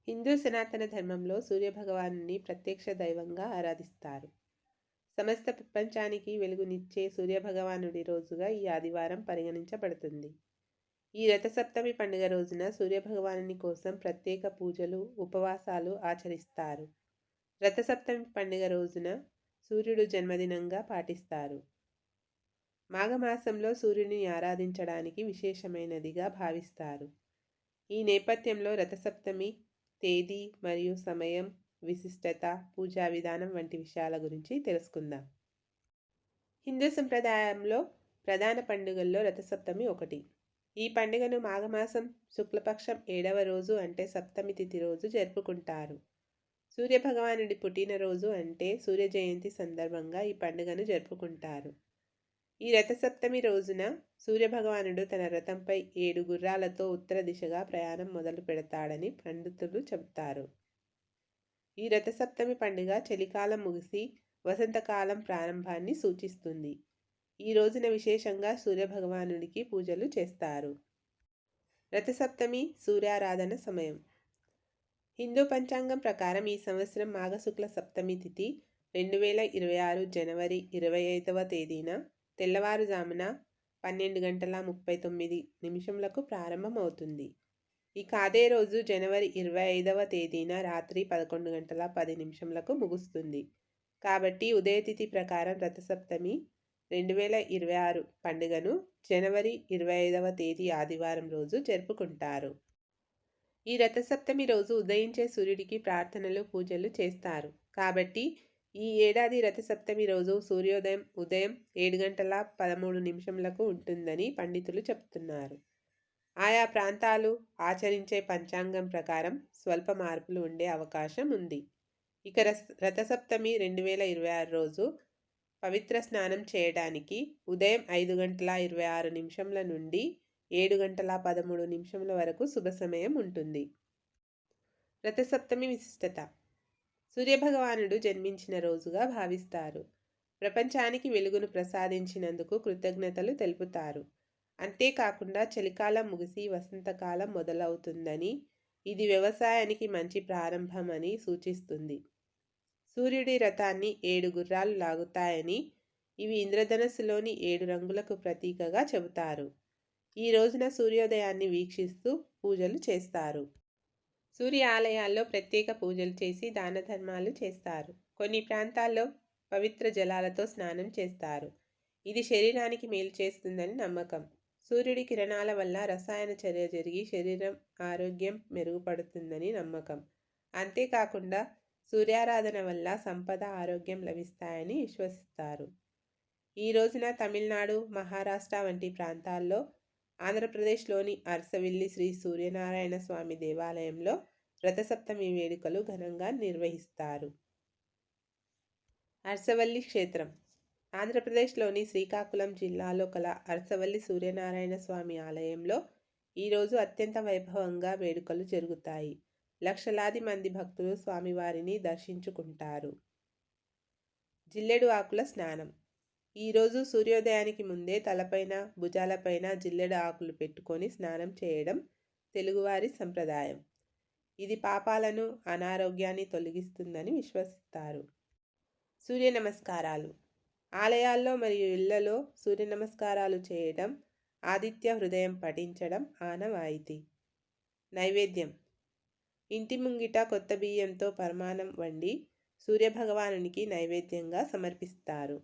హిందూ సనాతన ధర్మంలో సూర్యభగవానుని ప్రత్యక్ష దైవంగా ఆరాధిస్తారు. సమస్త ప్రపంచానికి వెలుగునిచ్చే సూర్యభగవానుడి రోజుగా ఈ ఆదివారం పరిగణించబడుతుంది. ఈ రథసప్తమి పండుగ రోజున సూర్యభగవానుని కోసం ప్రత్యేక పూజలు, ఉపవాసాలు ఆచరిస్తారు. రథసప్తమి పండుగ రోజున సూర్యుడు జన్మదినంగా పాటిస్తారు. మాఘమాసంలో సూర్యుని ఆరాధించడానికి విశేషమైనదిగా భావిస్తారు. ఈ నేపథ్యంలో రథసప్తమి తేదీ మరియు సమయం, విశిష్టత, పూజా విధానం వంటి విషయాల గురించి తెలుసుకుందాం. హిందూ సంప్రదాయంలో ప్రధాన పండుగల్లో రథసప్తమి ఒకటి. ఈ పండుగను మాఘమాసం శుక్లపక్షం 7వ రోజు అంటే సప్తమి తిథి రోజు జరుపుకుంటారు. సూర్యభగవానుడి పుట్టినరోజు అంటే సూర్య జయంతి సందర్భంగా ఈ పండుగను జరుపుకుంటారు. ఈ రథసప్తమి రోజున సూర్యభగవానుడు తన రథంపై 7 గుర్రాలతో ఉత్తర దిశగా ప్రయాణం మొదలు పెడతాడని పండితులు చెబుతారు. ఈ రథసప్తమి పండుగ చలికాలం ముగిసి వసంతకాలం ప్రారంభాన్ని సూచిస్తుంది. ఈ రోజున విశేషంగా సూర్యభగవానుడికి పూజలు చేస్తారు. రథసప్తమి సూర్యారాధన సమయం. హిందూ పంచాంగం ప్రకారం ఈ సంవత్సరం మాఘశుక్ల సప్తమి తిథి 2026 జనవరి 25వ తేదీన తెల్లవారుజామున 12:39 ప్రారంభమవుతుంది. ఇక అదే రోజు జనవరి 25వ తేదీన రాత్రి 11:10 ముగుస్తుంది. కాబట్టి ఉదయతిథి ప్రకారం రథసప్తమి 2026 పండుగను జనవరి 25వ తేదీ ఆదివారం రోజు జరుపుకుంటారు. ఈ రథసప్తమి రోజు ఉదయించే సూర్యుడికి ప్రార్థనలు, పూజలు చేస్తారు. కాబట్టి ఈ ఏడాది రథసప్తమి రోజు సూర్యోదయం ఉదయం 7:13 ఉంటుందని పండితులు చెబుతున్నారు. ఆయా ప్రాంతాలు ఆచరించే పంచాంగం ప్రకారం స్వల్ప మార్పులు ఉండే అవకాశం ఉంది. ఇక రథసప్తమి 2026 రోజు పవిత్ర స్నానం చేయడానికి ఉదయం 5:26 నుండి 7:13 వరకు శుభ సమయం ఉంటుంది. రథసప్తమి విశిష్టత. సూర్యభగవానుడు జన్మించిన రోజుగా భావిస్తారు. ప్రపంచానికి వెలుగును ప్రసాదించినందుకు కృతజ్ఞతలు తెలుపుతారు. అంతేకాకుండా చలికాలం ముగిసి వసంతకాలం మొదలవుతుందని, ఇది వ్యవసాయానికి మంచి ప్రారంభమని సూచిస్తుంది. సూర్యుడి రథాన్ని 7 గుర్రాలు లాగుతాయని, ఇవి ఇంద్రధనస్సులోని 7 రంగులకు ప్రతీకగా చెబుతారు. ఈ రోజున సూర్యోదయాన్ని వీక్షిస్తూ పూజలు చేస్తారు. సూర్య ఆలయాల్లో ప్రత్యేక పూజలు చేసి దాన ధర్మాలు చేస్తారు. కొన్ని ప్రాంతాల్లో పవిత్ర జలాలతో స్నానం చేస్తారు. ఇది శరీరానికి మేలు చేస్తుందని నమ్మకం. సూర్యుడి కిరణాల వల్ల రసాయన చర్య జరిగి శరీరం ఆరోగ్యం మెరుగుపడుతుందని నమ్మకం. అంతేకాకుండా సూర్యారాధన వల్ల సంపద, ఆరోగ్యం లభిస్తాయని విశ్వసిస్తారు. ఈ రోజున తమిళనాడు, మహారాష్ట్ర వంటి ప్రాంతాల్లో, ఆంధ్రప్రదేశ్లోని అరసవిల్లి శ్రీ సూర్యనారాయణ స్వామి దేవాలయంలో రథసప్తమి వేడుకలు ఘనంగా నిర్వహిస్తారు. అరసవల్లి క్షేత్రం. ఆంధ్రప్రదేశ్లోని శ్రీకాకుళం జిల్లాలో కల అరసవల్లి సూర్యనారాయణ స్వామి ఆలయంలో ఈరోజు అత్యంత వైభవంగా వేడుకలు జరుగుతాయి. లక్షలాది మంది భక్తులు స్వామివారిని దర్శించుకుంటారు. జిల్లెడు ఆకుల స్నానం. ఈరోజు సూర్యోదయానికి ముందే తలపైన, భుజాలపైన జిల్లెడు ఆకులు పెట్టుకొని స్నానం చేయడం తెలుగువారి సంప్రదాయం. ఇది పాపాలను, అనారోగ్యాన్ని తొలగిస్తుందని విశ్వసిస్తారు. సూర్య నమస్కారాలు. ఆలయాల్లో మరియు ఇళ్లలో సూర్య నమస్కారాలు చేయడం, ఆదిత్య హృదయం పఠించడం ఆనవాయితీ. నైవేద్యం. ఇంటి ముంగిట కొత్త బియ్యంతో పరమాన్నం వండి సూర్యభగవానునికి నైవేద్యంగా సమర్పిస్తారు.